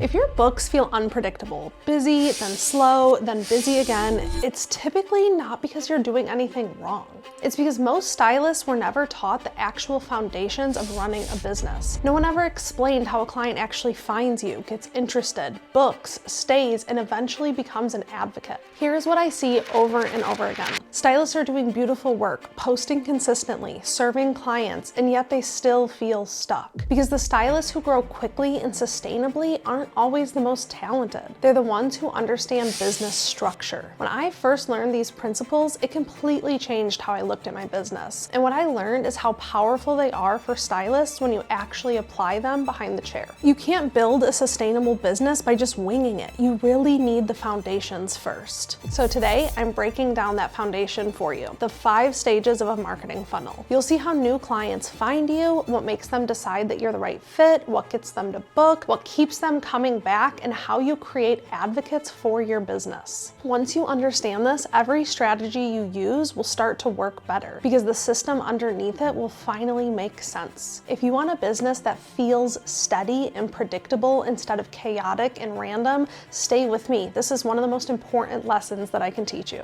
If your books feel unpredictable, busy, then slow, then busy again, it's typically not because you're doing anything wrong. It's because most stylists were never taught the actual foundations of running a business. No one ever explained how a client actually finds you, gets interested, books, stays, and eventually becomes an advocate. Here's what I see over and over again. Stylists are doing beautiful work, posting consistently, serving clients, and yet they still feel stuck. Because the stylists who grow quickly and sustainably aren't always the most talented. They're the ones who understand business structure. When I first learned these principles, it completely changed how I looked at my business. And what I learned is how powerful they are for stylists when you actually apply them behind the chair. You can't build a sustainable business by just winging it. You really need the foundations first. So today, I'm breaking down that foundation for you, the 5 stages of a marketing funnel. You'll see how new clients find you, what makes them decide that you're the right fit, what gets them to book, what keeps them coming back, and how you create advocates for your business. Once you understand this, every strategy you use will start to work better because the system underneath it will finally make sense. If you want a business that feels steady and predictable instead of chaotic and random, stay with me. This is one of the most important lessons that I can teach you.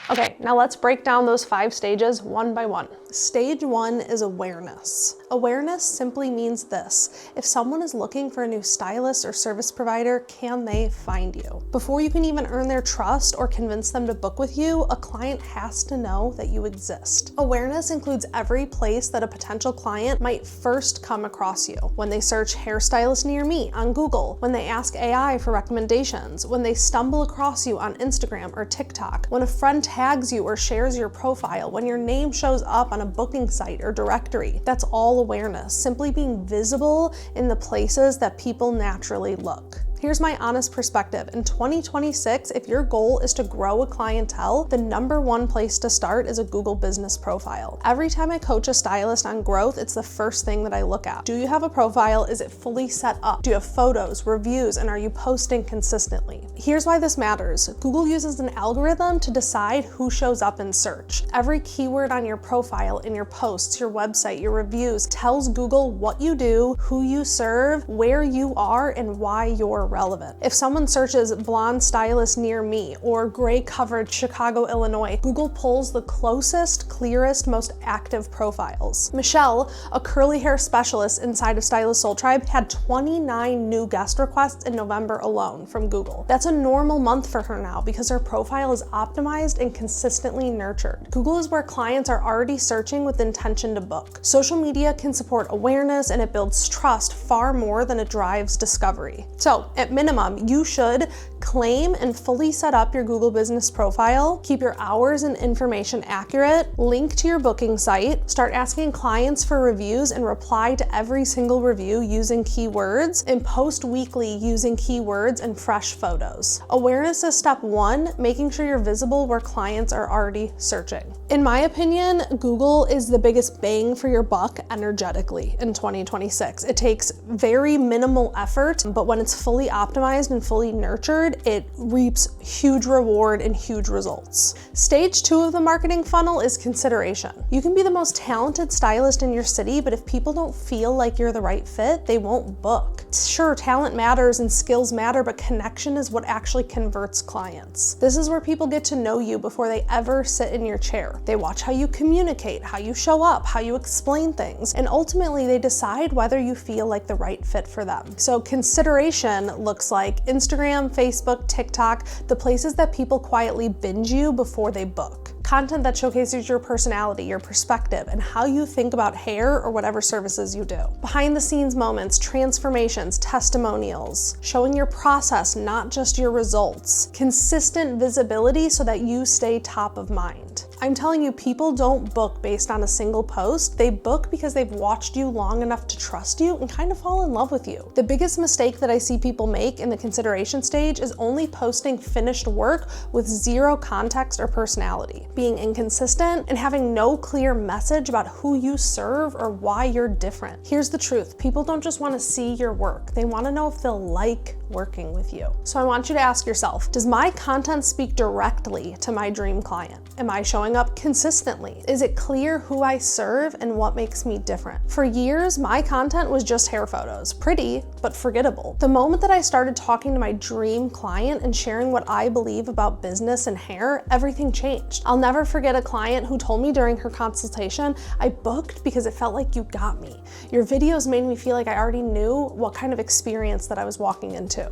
Okay, now let's break down those 5 stages one by one. Stage 1 is awareness. Awareness simply means this: if someone is looking for a new stylist or service provider, can they find you? Before you can even earn their trust or convince them to book with you, a client has to know that you exist. Awareness includes every place that a potential client might first come across you. When they search hairstylist near me on Google, when they ask AI for recommendations, when they stumble across you on Instagram or TikTok, when a friend tags you or shares your profile, when your name shows up on a booking site or directory. That's all awareness, simply being visible in the places that people naturally look. Here's my honest perspective. In 2026, if your goal is to grow a clientele, the #1 place to start is a Google business profile. Every time I coach a stylist on growth, it's the first thing that I look at. Do you have a profile? Is it fully set up? Do you have photos, reviews, and are you posting consistently? Here's why this matters. Google uses an algorithm to decide who shows up in search. Every keyword on your profile, in your posts, your website, your reviews, tells Google what you do, who you serve, where you are, and why you're relevant. If someone searches blonde stylist near me or gray covered Chicago, Illinois, Google pulls the closest, clearest, most active profiles. Michelle, a curly hair specialist inside of Stylist Soul Tribe, had 29 new guest requests in November alone from Google. That's a normal month for her now because her profile is optimized and consistently nurtured. Google is where clients are already searching with intention to book. Social media can support awareness and it builds trust far more than it drives discovery. So, at minimum, you should claim and fully set up your Google business profile, keep your hours and information accurate, link to your booking site, start asking clients for reviews and reply to every single review using keywords, and post weekly using keywords and fresh photos. Awareness is step 1, making sure you're visible where clients are already searching. In my opinion, Google is the biggest bang for your buck energetically in 2026. It takes very minimal effort, but when it's fully optimized and fully nurtured, it reaps huge reward and huge results. Stage 2 of the marketing funnel is consideration. You can be the most talented stylist in your city, but if people don't feel like you're the right fit, they won't book. Sure, talent matters and skills matter, but connection is what actually converts clients. This is where people get to know you before they ever sit in your chair. They watch how you communicate, how you show up, how you explain things, and ultimately they decide whether you feel like the right fit for them. So consideration looks like Instagram, Facebook, TikTok, the places that people quietly binge you before they book. Content that showcases your personality, your perspective, and how you think about hair or whatever services you do. Behind the scenes moments, transformations, testimonials, showing your process, not just your results. Consistent visibility so that you stay top of mind. I'm telling you, people don't book based on a single post. They book because they've watched you long enough to trust you and kind of fall in love with you. The biggest mistake that I see people make in the consideration stage is only posting finished work with zero context or personality, being inconsistent, and having no clear message about who you serve or why you're different. Here's the truth. People don't just want to see your work. They want to know if they'll like working with you. So I want you to ask yourself, does my content speak directly to my dream client? Am I showing up consistently? Is it clear who I serve and what makes me different? For years, my content was just hair photos, pretty, but forgettable. The moment that I started talking to my dream client and sharing what I believe about business and hair, everything changed. I'll never forget a client who told me during her consultation, I booked because it felt like you got me. Your videos made me feel like I already knew what kind of experience that I was walking into.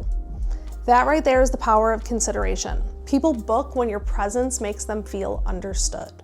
That right there is the power of consideration. People book when your presence makes them feel understood.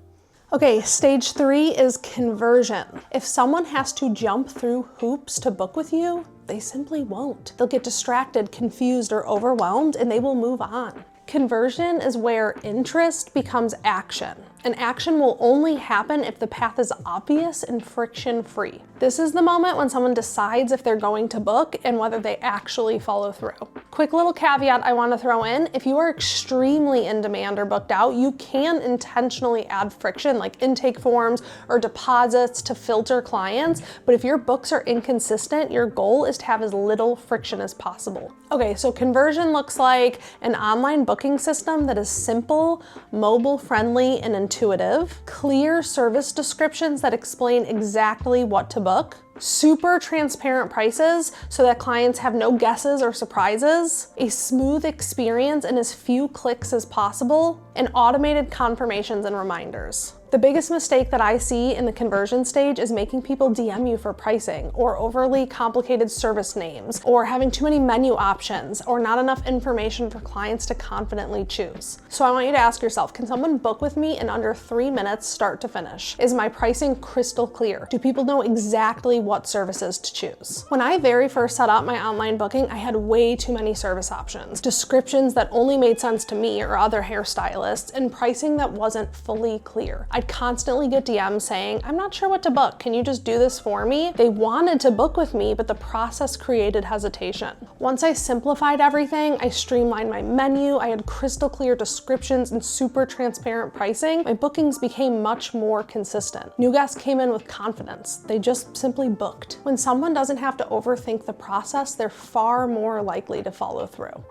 Okay, stage 3 is conversion. If someone has to jump through hoops to book with you, they simply won't. They'll get distracted, confused, or overwhelmed, and they will move on. Conversion is where interest becomes action, and action will only happen if the path is obvious and friction-free. This is the moment when someone decides if they're going to book and whether they actually follow through. Quick little caveat I want to throw in, if you are extremely in demand or booked out, you can intentionally add friction like intake forms or deposits to filter clients, but if your books are inconsistent, your goal is to have as little friction as possible. Okay, so conversion looks like an online booking system that is simple, mobile-friendly, and intuitive, clear service descriptions that explain exactly what to book, super transparent prices so that clients have no guesses or surprises, a smooth experience in as few clicks as possible, and automated confirmations and reminders. The biggest mistake that I see in the conversion stage is making people DM you for pricing, or overly complicated service names, or having too many menu options, or not enough information for clients to confidently choose. So I want you to ask yourself, can someone book with me in under 3 minutes start to finish? Is my pricing crystal clear? Do people know exactly what services to choose? When I very first set up my online booking, I had way too many service options, descriptions that only made sense to me or other hairstylists, and pricing that wasn't fully clear. I'd constantly get DMs saying, I'm not sure what to book, can you just do this for me? They wanted to book with me, but the process created hesitation. Once I simplified everything, I streamlined my menu, I had crystal clear descriptions and super transparent pricing, my bookings became much more consistent. New guests came in with confidence. They just simply booked. When someone doesn't have to overthink the process, they're far more likely to follow through.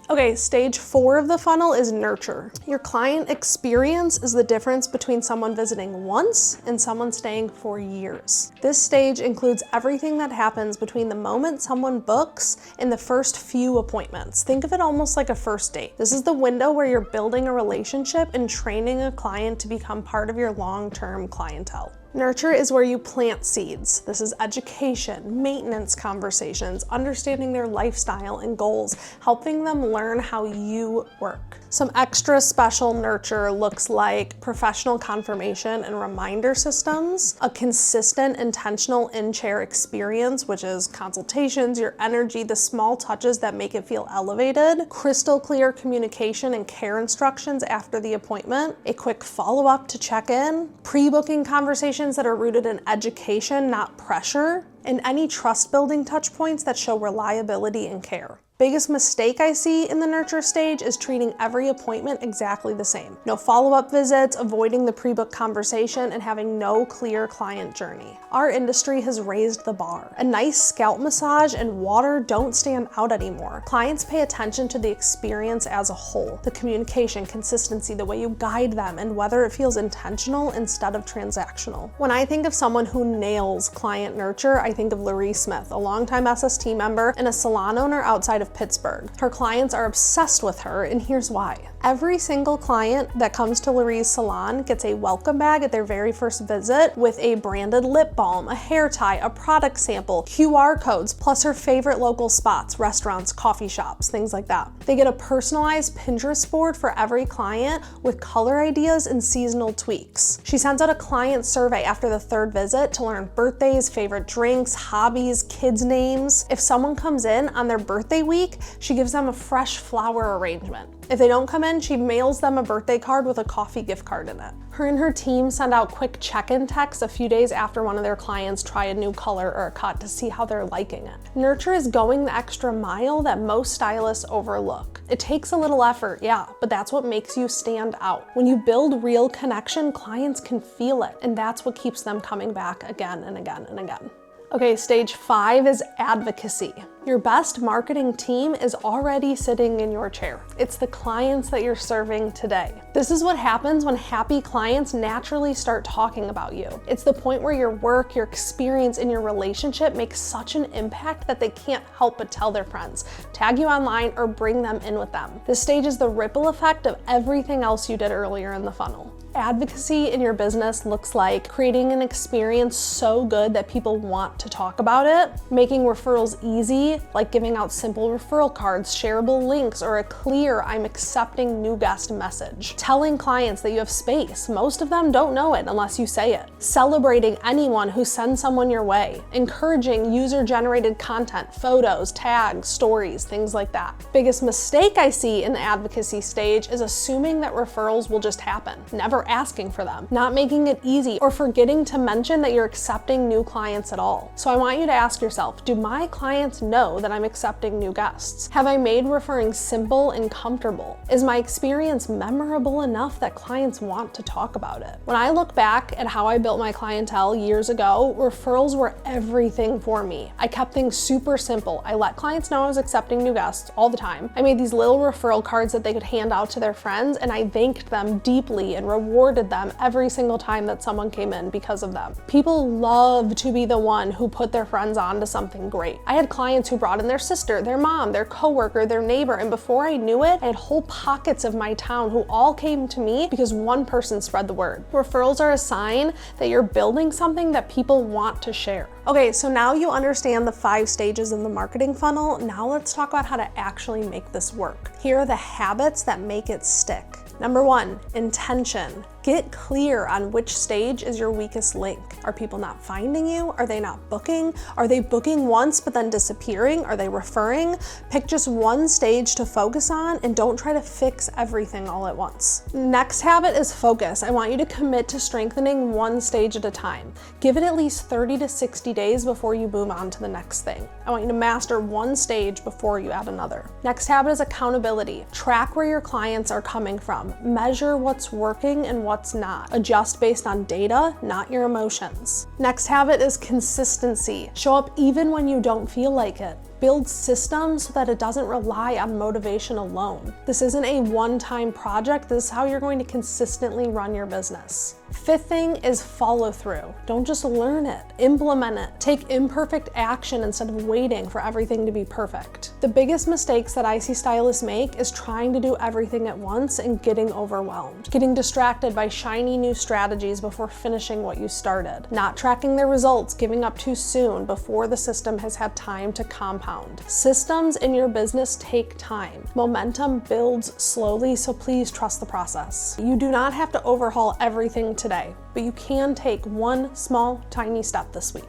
Okay, stage 4 of the funnel is nurture. Your client experience is the difference between someone visiting once and someone staying for years. This stage includes everything that happens between the moment someone books and the first few appointments. Think of it almost like a first date. This is the window where you're building a relationship and training a client to become part of your long-term clientele. Nurture is where you plant seeds. This is education, maintenance conversations, understanding their lifestyle and goals, helping them learn how you work. Some extra special nurture looks like professional confirmation and reminder systems, a consistent, intentional in-chair experience, which is consultations, your energy, the small touches that make it feel elevated, crystal clear communication and care instructions after the appointment, a quick follow-up to check in, pre-booking conversations that are rooted in education, not pressure, and any trust-building touch points that show reliability and care. Biggest mistake I see in the nurture stage is treating every appointment exactly the same. No follow-up visits, avoiding the pre-book conversation, and having no clear client journey. Our industry has raised the bar. A nice scalp massage and water don't stand out anymore. Clients pay attention to the experience as a whole, the communication, consistency, the way you guide them, and whether it feels intentional instead of transactional. When I think of someone who nails client nurture, I think of Laree Smith, a longtime SST member and a salon owner outside of Pittsburgh. Her clients are obsessed with her, and here's why. Every single client that comes to Laree's salon gets a welcome bag at their very first visit with a branded lip balm, a hair tie, a product sample, QR codes, plus her favorite local spots, restaurants, coffee shops, things like that. They get a personalized Pinterest board for every client with color ideas and seasonal tweaks. She sends out a client survey after the 3rd visit to learn birthdays, favorite drinks, hobbies, kids' names. If someone comes in on their birthday week, she gives them a fresh flower arrangement. If they don't come in, she mails them a birthday card with a coffee gift card in it. Her and her team send out quick check-in texts a few days after one of their clients try a new color or a cut to see how they're liking it. Nurture is going the extra mile that most stylists overlook. It takes a little effort, yeah, but that's what makes you stand out. When you build real connection, clients can feel it, and that's what keeps them coming back again and again and again. Okay, stage 5 is advocacy. Your best marketing team is already sitting in your chair. It's the clients that you're serving today. This is what happens when happy clients naturally start talking about you. It's the point where your work, your experience, and your relationship makes such an impact that they can't help but tell their friends, tag you online, or bring them in with them. This stage is the ripple effect of everything else you did earlier in the funnel. Advocacy in your business looks like creating an experience so good that people want to talk about it, making referrals easy, like giving out simple referral cards, shareable links, or a clear "I'm accepting new guest" message. Telling clients that you have space. Most of them don't know it unless you say it. Celebrating anyone who sends someone your way. Encouraging user-generated content, photos, tags, stories, things like that. Biggest mistake I see in the advocacy stage is assuming that referrals will just happen. Never asking for them, not making it easy, or forgetting to mention that you're accepting new clients at all. So I want you to ask yourself, do my clients know that I'm accepting new guests? Have I made referring simple and comfortable? Is my experience memorable enough that clients want to talk about it? When I look back at how I built my clientele years ago, referrals were everything for me. I kept things super simple. I let clients know I was accepting new guests all the time. I made these little referral cards that they could hand out to their friends, and I thanked them deeply and rewarded them every single time that someone came in because of them. People love to be the one who put their friends on to something great. I had clients who brought in their sister, their mom, their coworker, their neighbor, and before I knew it, I had whole pockets of my town who all came to me because one person spread the word. Referrals are a sign that you're building something that people want to share. Okay, so now you understand the 5 stages in the marketing funnel. Now let's talk about how to actually make this work. Here are the habits that make it stick. Number 1, intention. Get clear on which stage is your weakest link. Are people not finding you? Are they not booking? Are they booking once but then disappearing? Are they referring? Pick just one stage to focus on and don't try to fix everything all at once. Next habit is focus. I want you to commit to strengthening one stage at a time. Give it at least 30 to 60 days before you move on to the next thing. I want you to master one stage before you add another. Next habit is accountability. Track where your clients are coming from. Measure what's working and what's not. Adjust based on data, not your emotions. Next habit is consistency. Show up even when you don't feel like it. Build systems so that it doesn't rely on motivation alone. This isn't a one-time project. This is how you're going to consistently run your business. Fifth thing is follow through. Don't just learn it, implement it. Take imperfect action instead of waiting for everything to be perfect. The biggest mistakes that I see stylists make is trying to do everything at once and getting overwhelmed. Getting distracted by shiny new strategies before finishing what you started. Not tracking their results, giving up too soon before the system has had time to compound. Systems in your business take time. Momentum builds slowly, so please trust the process. You do not have to overhaul everything today, but you can take one small, tiny step this week.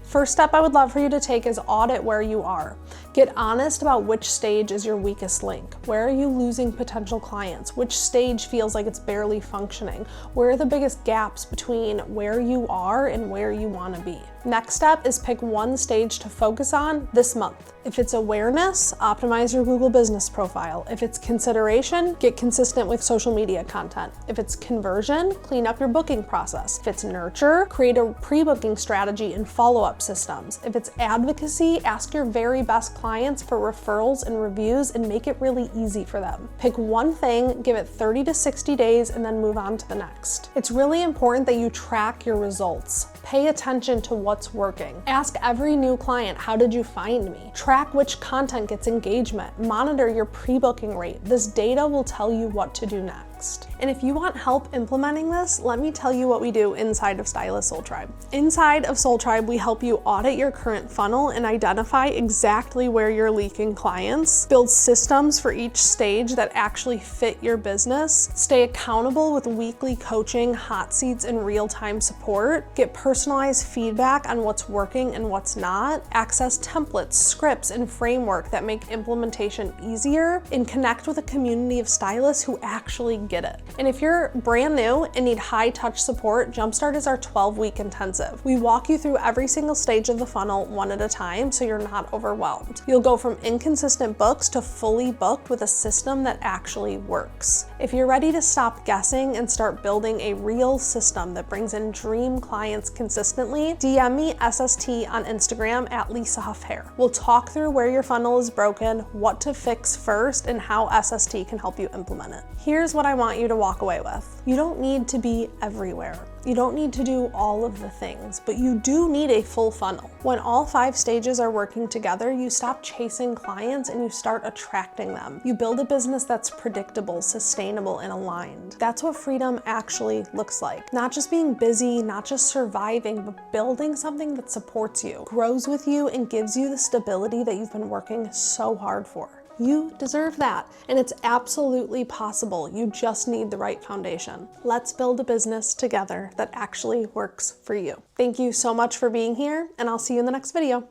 First step I would love for you to take is audit where you are. Get honest about which stage is your weakest link. Where are you losing potential clients? Which stage feels like it's barely functioning? Where are the biggest gaps between where you are and where you want to be? Next step is pick one stage to focus on this month. If it's awareness, optimize your Google business profile. If it's consideration, get consistent with social media content. If it's conversion, clean up your booking process. If it's nurture, create a pre-booking strategy and follow-up systems. If it's advocacy, ask your very best clients for referrals and reviews and make it really easy for them. Pick one thing, give it 30 to 60 days, and then move on to the next. It's really important that you track your results. Pay attention to what's working. Ask every new client, how did you find me? Track which content gets engagement. Monitor your pre-booking rate. This data will tell you what to do next. And if you want help implementing this, let me tell you what we do inside of Stylist Soul Tribe. Inside of Soul Tribe, we help you audit your current funnel and identify exactly where you're leaking clients, build systems for each stage that actually fit your business, stay accountable with weekly coaching, hot seats, and real-time support, get personalized feedback on what's working and what's not, access templates, scripts, and framework that make implementation easier, and connect with a community of stylists who actually get it. And if you're brand new and need high touch support, Jumpstart is our 12-week intensive. We walk you through every single stage of the funnel one at a time so you're not overwhelmed. You'll go from inconsistent books to fully booked with a system that actually works. If you're ready to stop guessing and start building a real system that brings in dream clients consistently, DM me SST on Instagram at Lisa Huff Hair. We'll talk through where your funnel is broken, what to fix first, and how SST can help you implement it. Here's what I want you to walk away with. You don't need to be everywhere. You don't need to do all of the things, but you do need a full funnel. When all 5 stages are working together, you stop chasing clients and you start attracting them. You build a business that's predictable, sustainable, and aligned. That's what freedom actually looks like. Not just being busy, not just surviving, but building something that supports you, grows with you, and gives you the stability that you've been working so hard for. You deserve that, and it's absolutely possible. You just need the right foundation. Let's build a business together that actually works for you. Thank you so much for being here, and I'll see you in the next video.